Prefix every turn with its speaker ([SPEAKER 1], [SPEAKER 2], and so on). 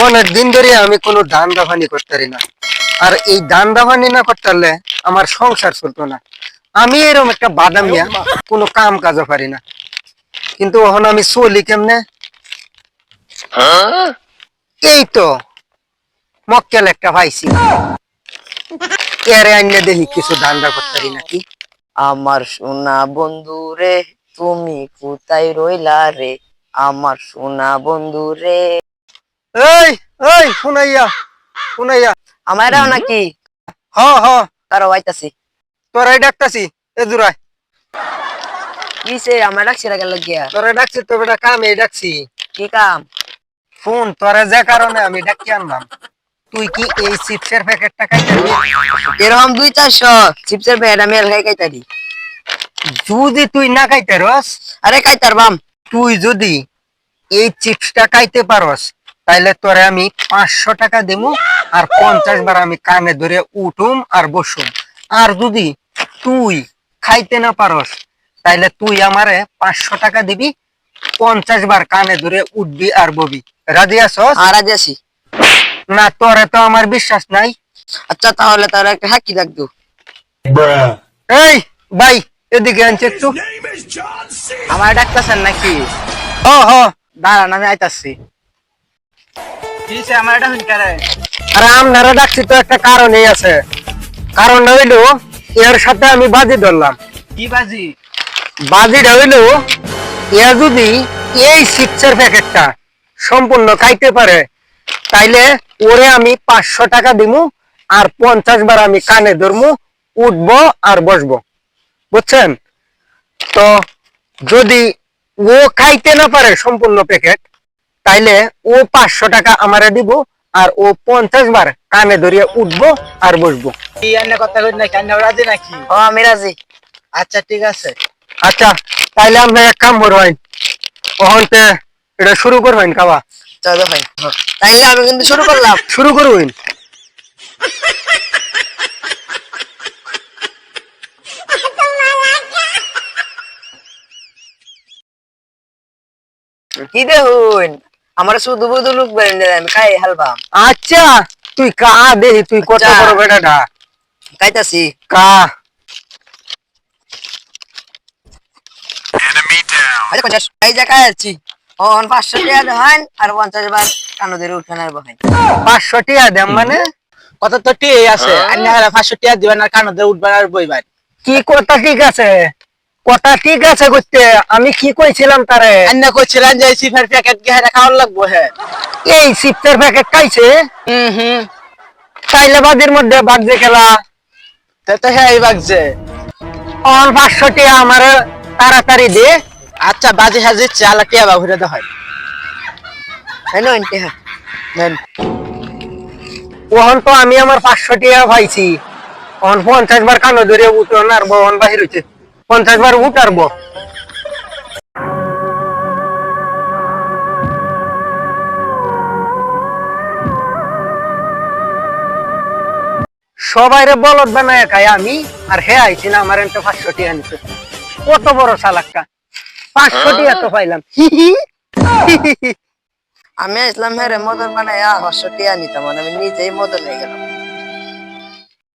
[SPEAKER 1] অনেক দিন ধরে আমি কোনো ধান্দা ফানি করতে পারি না। আর এই ধান্দা ফানি না করতে পারলে আমার সংসার চলতো না। আমি এরকম একটা বাদাম নিয়া কোনো কাম কাজও পারি না, কিন্তু এখন আমি চলি কেমনে? এই তো মক্কেল একটা পাইছি, এরে আইনে দেখি কিছু ধান্দা করতে পারি নাকি।
[SPEAKER 2] আমার সোনা বন্ধু রে, তুমি কোথায় রইলা রে? আমার সোনা বন্ধু রে।
[SPEAKER 1] এই এই শুনাইয়া শুনাইয়া,
[SPEAKER 2] আমারও নাকি?
[SPEAKER 1] হ হ,
[SPEAKER 2] তারা আইতাছি।
[SPEAKER 1] তোরাই ডাকতাছি, এ দূরায়।
[SPEAKER 2] কিসে আমার ডাকছি না গেল গিয়া?
[SPEAKER 1] তোরা ডাকছি তো বেটা, কামে ডাকছি।
[SPEAKER 2] কি কাম?
[SPEAKER 1] ফোন তোরা যে কারণে আমি ডাকি আনলাম, তুই কি এই চিপসের প্যাকেটটা খাইতে পারবি?
[SPEAKER 2] এরকম 200-400 চিপসের প্যাকেট আমি আর খাইতারি।
[SPEAKER 1] যদি তুই না খাইতে রস,
[SPEAKER 2] আরে খাইতার বাম।
[SPEAKER 1] তুই যদি এই চিপসটা খাইতে পারস, তাইলে তোরে আমি 500 টাকা দেবো, আর 50 বার আমি কানে ধরে উঠুম আর বসুম। আর যদি তুই খাইতে না পারস, তাইলে তুই আমারে 500 টাকা দিবি, 50 বার কানে ধরে উঠবি আর ববি। রাজি আছস?
[SPEAKER 2] আর আজ আসি।
[SPEAKER 1] না তোরে তো আমার বিশ্বাস নাই।
[SPEAKER 2] আচ্ছা তাহলে তার একটা হাকি রাখবো।
[SPEAKER 1] এই ভাই, এদিকে আনছে একটু।
[SPEAKER 2] আমার ডাকতেছেন নাকি?
[SPEAKER 1] হ হ,
[SPEAKER 2] দাঁড়ান আমি আইতাছি। কিসে আমার ডাকুন কারে?
[SPEAKER 1] আর আপনারা ডাকছি তো একটা কারণই আছে। কারণটা হইলো, এর সাথে আমি বাজি ধরলাম।
[SPEAKER 2] কি বাজি?
[SPEAKER 1] বাজিটা হইলো, এ যদি এই চিপসের প্যাকেটটা সম্পূর্ণ খাইতে পারে, তাইলে ওরে আমি 500 টাকা দিমু, আর 50 বার আমি কানে ধরমু, উঠবো আর বসবো। বুঝছেন? তো যদি ও খাইতে না পারে সম্পূর্ণ প্যাকেট, তাইলে ও 500 টাকা আমারে দিব, আর ও 50 বার কানে ধরিয়ে উঠবো আর বসবো।
[SPEAKER 2] কি আন্না কথা কই না, কান্না রাজি নাকি? ও আমি রাজি। আচ্ছা ঠিক আছে।
[SPEAKER 1] আচ্ছা, তাইলে আমরা এক কাম করবেন, ওখানতে এটা শুরু করবেন খাওয়া।
[SPEAKER 2] চলো ভাই, তাইলে আমি কিন্তু শুরু করলাম।
[SPEAKER 1] শুরু করবেন।
[SPEAKER 2] কি দেখুন, আমার শুধু বুধু লোক বেরেন আমি খাই হালবা।
[SPEAKER 1] আচ্ছা, তুই কা দেখি, তুই কত
[SPEAKER 2] আচ্ছা।
[SPEAKER 1] বড় বেটাটা।
[SPEAKER 2] খাইতাছি।
[SPEAKER 1] কা
[SPEAKER 2] আচ্ছা 50 এই যে খাইছি। ওন 500 টাকা দেন আর 50 বার কানদের উঠানার বহাই।
[SPEAKER 1] 500 টাকা দেম মানে?
[SPEAKER 2] কত তো টি আছে, আন্না হলা 500 টাকা দিবেন আর কানদের উঠবার আর বইবার।
[SPEAKER 1] কি কথা ঠিক আছে? কথা ঠিক আছে করতে, আমি কি কইছিলাম তারে?
[SPEAKER 2] আন্না কইছিলেন যে সিফার প্যাকেট গেহারা খাওয়ার লাগবো হে।
[SPEAKER 1] এই চিপসের প্যাকেট খাইছে,
[SPEAKER 2] হুম।
[SPEAKER 1] তাইলে বাজির মধ্যে বাজছে খেলা।
[SPEAKER 2] তো হ্যাঁ এই বাগছে।
[SPEAKER 1] অন 500 টাকা আমার তাড়াতাড়ি দে।
[SPEAKER 2] আচ্ছা বাজে হাজে চালা টিয়া বা ঘুরে দাও হয়। হ্যাঁ না আন্টি হ্যাঁ। নেন।
[SPEAKER 1] ওহন তো আমি আমার 500 টাকা পাইছি, অন 50 বার কানো ধরে উঠো না, আর বহন বাহির হইছে, 50 বার উঠারবো। সবাইরে বলদ বানায় খাই আমি, আর হে আইছি না আমার এনতে 500 টাকা নিতে। কত বড় চালাক্কা, 500 টাকা তো পাইলাম।
[SPEAKER 2] আমি ইসলাম হেরে মদন বানাইয়া 500 টাকা নিতাম, মানে আমি নিজেই মদন হয়ে গেলাম।